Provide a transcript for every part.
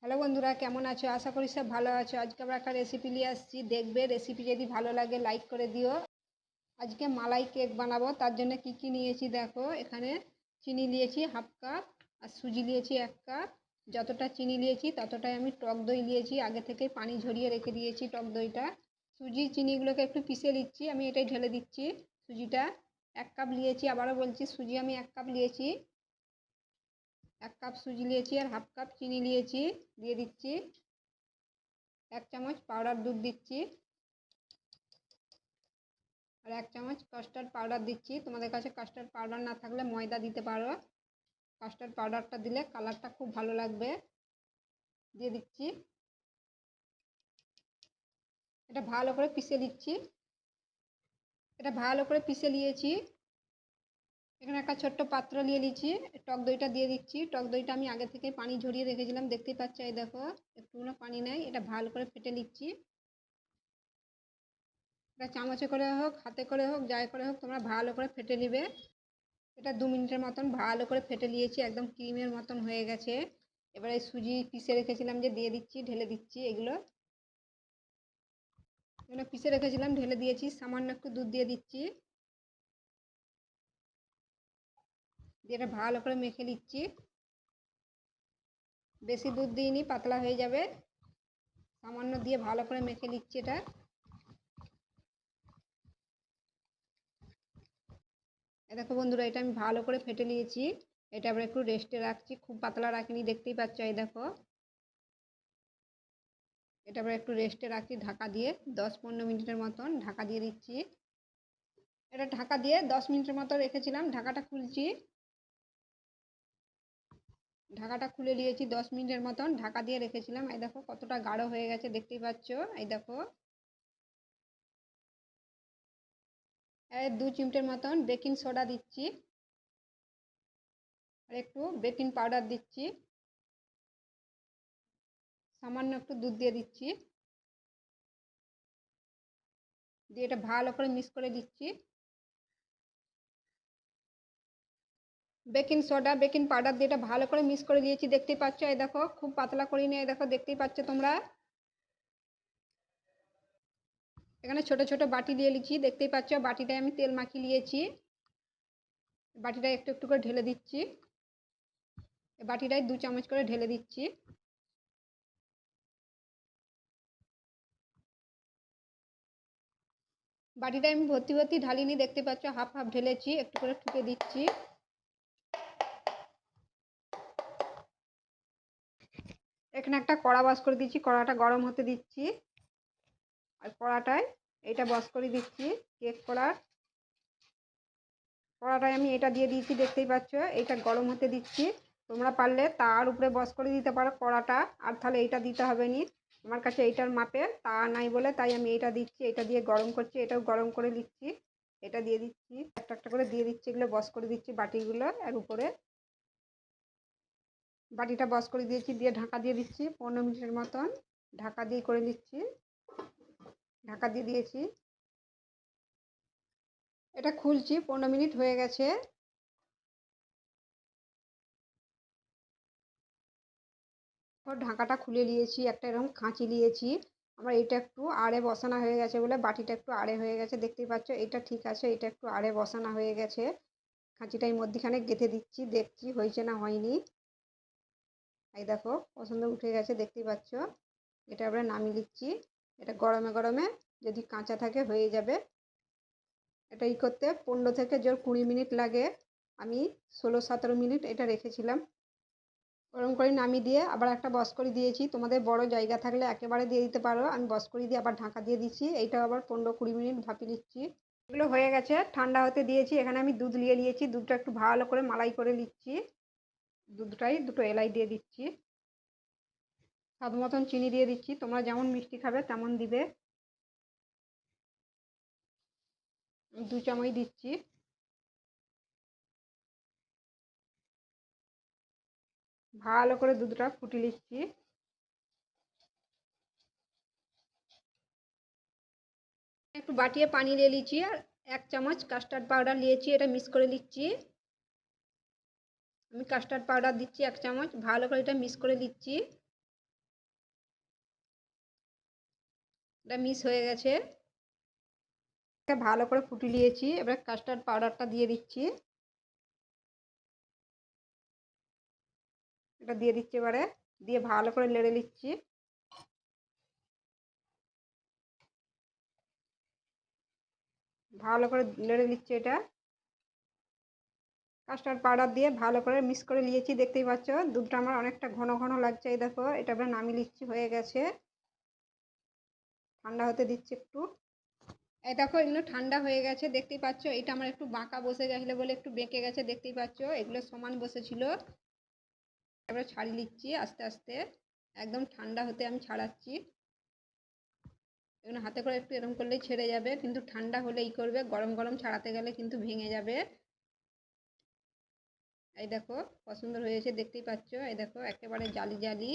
Hello বন্ধুরা, কেমন আছো? আশা করি সব ভালো আছো। আজকে আমরা একটা রেসিপি নিয়ে আসছি, দেখবে। রেসিপি যদি ভালো লাগে লাইক করে দিও। আজকে মালাই কেক বানাবো, তার জন্য কি কি নিয়েছি দেখো। এখানে চিনি নিয়েছি হাফ কাপ, আর সুজি নিয়েছি 1 কাপ। যতটা চিনি নিয়েছি ততটাই আমি টক দই নিয়েছি, আগে থেকে পানি ঝরিয়ে রেখে দিয়েছি টক দইটা। সুজি চিনিগুলোকে একটু পিষে নিচ্ছি, আমি এটাই ঢেলে দিচ্ছি। সুজিটা 1 কাপ নিয়েছি, আবারও বলছি সুজি আমি 1 কাপ নিয়েছি। 1 কাপ সুজি নিয়েছি আর হাফ কাপ চিনি নিয়েছি, দিয়ে দিচ্ছি। 1 চামচ পাউডার দুধ দিচ্ছি, আর 1 চামচ কাস্টার্ড পাউডার দিচ্ছি। তোমাদের কাছে কাস্টার্ড পাউডার না থাকলে ময়দা দিতে পারো। কাস্টার্ড পাউডারটা দিলে কালারটা খুব ভালো লাগবে। দিয়ে দিচ্ছি, এটা ভালো করে পিষে দিচ্ছি। এটা ভালো করে পিষে নিয়েছি। এখানে একটা ছোট্ট পাত্র নিয়ে নিচ্ছি, টক দইটা দিয়ে দিচ্ছি। টক দইটা আমি আগে থেকে পানি ঝরিয়ে রেখেছিলাম, দেখতেই পাচ্ছ। এই দেখো, একটুকুনো পানি নেই। এটা ভালো করে ফেটে নিচ্ছি। এটা চামচে করে হোক, হাতে করে হোক, যাই করে হোক, তোমরা ভালো করে ফেটে নিবে। এটা 2 মিনিটের মতন ভালো করে ফেটে নিয়েছি, একদম ক্রিমের মতন হয়ে গেছে। এবারে সুজি পিষে রেখেছিলাম যে দিয়ে দিচ্ছি, ঢেলে দিচ্ছি। এগুলো পিষে রেখেছিলাম, ঢেলে দিয়েছি। সামান্য একটু দুধ দিয়ে দিচ্ছি, দিয়ে এটা ভালো করে মেখে নিচ্ছি। বেশি দুধ দিইনি, পাতলা হয়ে যাবে। সামান্য দিয়ে ভালো করে মেখে নিচ্ছি এটা। দেখো বন্ধুরা, এটা আমি ভালো করে ফেটে নিয়েছি। এটা আবার একটু রেস্টে রাখছি, খুব পাতলা রাখিনি, দেখতেই পাচ্ছ। এই দেখো, এটা আবার একটু রেস্টে রাখছি ঢাকা দিয়ে। 10-15 মিনিটের মতন ঢাকা দিয়ে দিচ্ছি। এটা ঢাকা দিয়ে 10 মিনিটের মতো রেখেছিলাম। ঢাকাটা খুলছি, ঢাকাটা খুলে নিয়েছি। 10 মিনিটের মতন ঢাকা দিয়ে রেখেছিলাম। এই দেখো কতটা গাঢ় হয়ে গেছে, দেখতেই পাচ্ছ। এই দেখো, 2 চিমটের মতন বেকিং সোডা দিচ্ছি, আর একটু বেকিং পাউডার দিচ্ছি। সামান্য একটু দুধ দিয়ে দিচ্ছি, দিয়ে এটা ভালো করে মিক্স করে দিচ্ছি। বেকিং সোডা বেকিং পাউডার দিয়ে এটা ভালো করে মিক্স করে দিয়েছি, দেখতেই পাচ্ছ। এই দেখো, খুব পাতলা করিনি। এই দেখো, দেখতেই পাচ্ছ তোমরা। এখানে ছোট ছোট বাটি দিয়ে নিচ্ছি, দেখতেই পাচ্ছ। বাটিটায় আমি তেল মাখিয়ে নিয়েছি। বাটিটা একটু একটু করে ঢেলে দিচ্ছি। বাটিটায় 2 চামচ করে ঢেলে দিচ্ছি। বাটিটা আমি ভর্তি ভর্তি ঢালিনি, দেখতে পাচ্ছ। হাফ হাফ ঢেলেছি, একটু করে ঠুকে দিচ্ছি। এখানে একটা কড়া বস করে দিচ্ছি, কড়াটা গরম হতে দিচ্ছি। আর কড়াটায় এটা বস করে দিচ্ছি, কেক করার কড়াটায় আমি এটা দিয়ে দিয়েছি, দেখতেই পাচ্ছ। এইটা গরম হতে দিচ্ছি। তোমরা পারলে তার উপরে বস করে দিতে পারো কড়াটা, আর তাহলে এইটা দিতে হবে নি। আমার কাছে এইটার মাপে তা নাই বলে তাই আমি এইটা দিচ্ছি। এটা দিয়ে গরম করছি, এটাও গরম করে দিচ্ছি। এটা দিয়ে দিচ্ছি, একটা একটা করে দিয়ে দিচ্ছি। এগুলো বস করে দিচ্ছি বাটিগুলো এর উপরে। বাটিটা বস করে দিয়েছি, দিয়ে ঢাকা দিয়ে দিচ্ছি 15 মিনিটের মতন। ঢাকা দিয়ে করে দিচ্ছি, ঢাকা দিয়ে দিয়েছি। এটা খুলছি, 15 মিনিট হয়ে গেছে। ঢাকাটা খুলে নিয়েছি, একটা এরকম কাঁচি নিয়েছি। আমার এটা একটু আড়ে বসানো হয়ে গেছে বলে বাটিটা একটু আড়ে হয়ে গেছে, দেখতেই পাচ্ছ। এটা ঠিক আছে, এটা একটু আড়ে বসানো হয়ে গেছে। কাঁচিটাই মধ্যখানে গেঁথে দিচ্ছি, দেখছি হয়েছে না হয়নি। এই দেখো, পছন্দ উঠে গেছে, দেখতেই পাচ্ছ। এটা আমরা নামিয়ে দিচ্ছি। এটা গরমে গরমে যদি কাঁচা থাকে হয়ে যাবে। এটা করতে 15 থেকে জোর 20 মিনিট লাগে। আমি 16-17 মিনিট এটা রেখেছিলাম। গরম করে নামিয়ে দিয়ে আবার একটা বস করে দিয়েছি। তোমাদের বড় জায়গা থাকলে একেবারে দিয়ে দিতে পারো। আমি বস করে দিয়ে আবার ঢাকা দিয়ে দিচ্ছি। এইটাও আবার 15-20 মিনিট ভাপিয়ে নিচ্ছি। এগুলো হয়ে গেছে, ঠান্ডা হতে দিয়েছি। এখানে আমি দুধ নিয়ে নিয়েছি, দুধটা একটু ভালো করে মালাই করে নিচ্ছি। দুধটাই 2 এলাচ দিয়ে দিচ্ছি। স্বাদ মতন চিনি দিয়ে দিচ্ছি, তোমরা যেমন মিষ্টি খাবে তেমন দিবে। 2 চামচ দিচ্ছি। ভালো করে দুধটা ফুটিয়ে নিচ্ছি। একটু বাটিয়ে পানি নিয়ে নিচ্ছি, আর 1 চামচ কাস্টার্ড পাউডার নিয়েছি, এটা মিক্স করে নিচ্ছি। আমি কাস্টার্ড পাউডার দিচ্ছি 1 চামচ, ভালো করে এটা মিক্স করে নিচ্ছি। এটা মিক্স হয়ে গেছে। এটা ভালো করে ফুটিয়ে নিয়েছি। এবার কাস্টার্ড পাউডারটা দিয়ে দিচ্ছি। এটা দিয়ে দিচ্ছি এবারে। দিয়ে ভালো করে নেড়ে নিচ্ছি। ভালো করে নেড়ে নিচ্ছি এটা। কাস্টার্ড পাউডার দিয়ে ভালো করে মিক্স করে নিয়েছি, দেখতেই পাচ্ছ। দুধটা আমার অনেকটা ঘন ঘন লাগছে। এই দেখো, এটা এবার নামিয়ে নিচ্ছি, হয়ে গেছে। ঠান্ডা হতে দিচ্ছি একটু। এই দেখো, এগুলো ঠান্ডা হয়ে গেছে, দেখতেই পাচ্ছ। এটা আমার একটু বাঁকা বসে গেছিলো বলে একটু বেঁকে গেছে, দেখতেই পাচ্ছ। এগুলো সমান বসেছিল। এবার ছাড়িয়ে নিচ্ছি আস্তে আস্তে। একদম ঠান্ডা হতে আমি ছাড়াচ্ছি। এগুলো হাতে করে একটু এরকম করলেই ছেড়ে যাবে, কিন্তু ঠান্ডা হলে ই করবে, গরম গরম ছাড়াতে গেলে কিন্তু ভেঙে যাবে। এই দেখো, পছন্দ হয়েছে, দেখতেই পাচ্ছ। এই দেখো, একেবারে জালি জালি।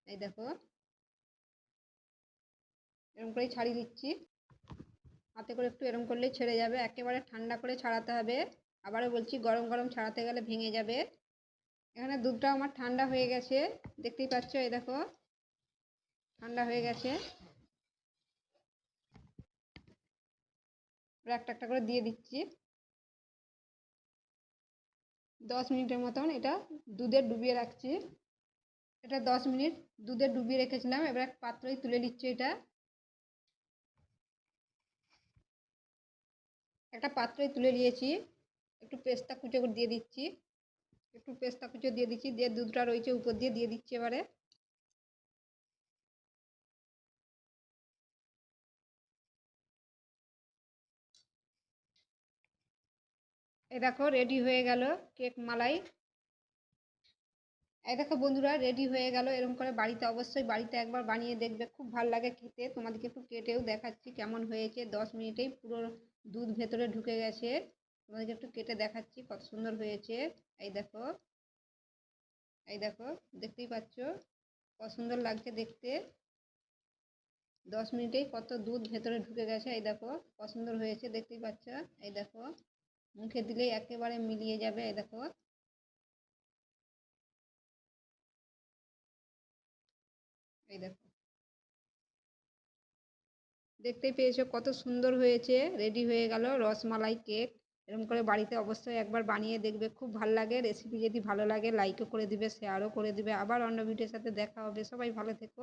এই দেখো, এরকম করেই ছাড়িয়ে দিচ্ছি। হাতে করে একটু এরকম করলেই ছেড়ে যাবে। একেবারে ঠান্ডা করে ছাড়াতে হবে। আবারও বলছি, গরম গরম ছাড়াতে গেলে ভেঙে যাবে। এখানে দুধটা আমার ঠান্ডা হয়ে গেছে, দেখতেই পাচ্ছ। এই দেখো, ঠান্ডা হয়ে গেছে। একটা একটা করে দিয়ে দিচ্ছি। 10 মিনিটের মতন এটা দুধে ডুবিয়ে রাখছি। এটা 10 মিনিট দুধে ডুবিয়ে রেখেছিলাম। এবার এক পাত্রই তুলে নিচ্ছি এটা। একটা পাত্রই তুলে নিয়েছি। একটু পেস্তা কুচো দিয়ে দিচ্ছি। একটু পেস্তা কুচো দিয়ে দিচ্ছি, দিয়ে দুধটা রয়েছে উপর দিয়ে দিয়ে দিচ্ছি এবারে। এই দেখো, রেডি হয়ে গেল কেক মালাই। এই দেখো বন্ধুরা, রেডি হয়ে গেল। এরকম করে বাড়িতে, অবশ্যই বাড়িতে একবার বানিয়ে দেখবে, খুব ভালো লাগে খেতে। তোমাদেরকে একটু কেটেও দেখাচ্ছি কেমন হয়েছে। 10 মিনিটেই পুরো দুধ ভেতরে ঢুকে গেছে। তোমাদেরকে একটু কেটে দেখাচ্ছি কত সুন্দর হয়েছে। এই দেখো, এই দেখো, দেখতেই পাচ্ছ কত সুন্দর লাগছে দেখতে। 10 মিনিটেই কত দুধ ভেতরে ঢুকে গেছে। এই দেখো, কত সুন্দর হয়েছে, দেখতেই পাচ্ছ। এই দেখো, মুখে দিলেই একেবারে মিলিয়ে যাবে। এই দেখো, এই দেখো, দেখতেই পেয়েছো কত সুন্দর হয়েছে। রেডি হয়ে গেল রসমালাই কেক। এরকম করে বাড়িতে অবশ্যই একবার বানিয়ে দেখবে, খুব ভালো লাগে। রেসিপি যদি ভালো লাগে লাইকও করে দিবে, শেয়ারও করে দিবে। আবার অন্য ভিডিওর সাথে দেখা হবে। সবাই ভালো থেকো।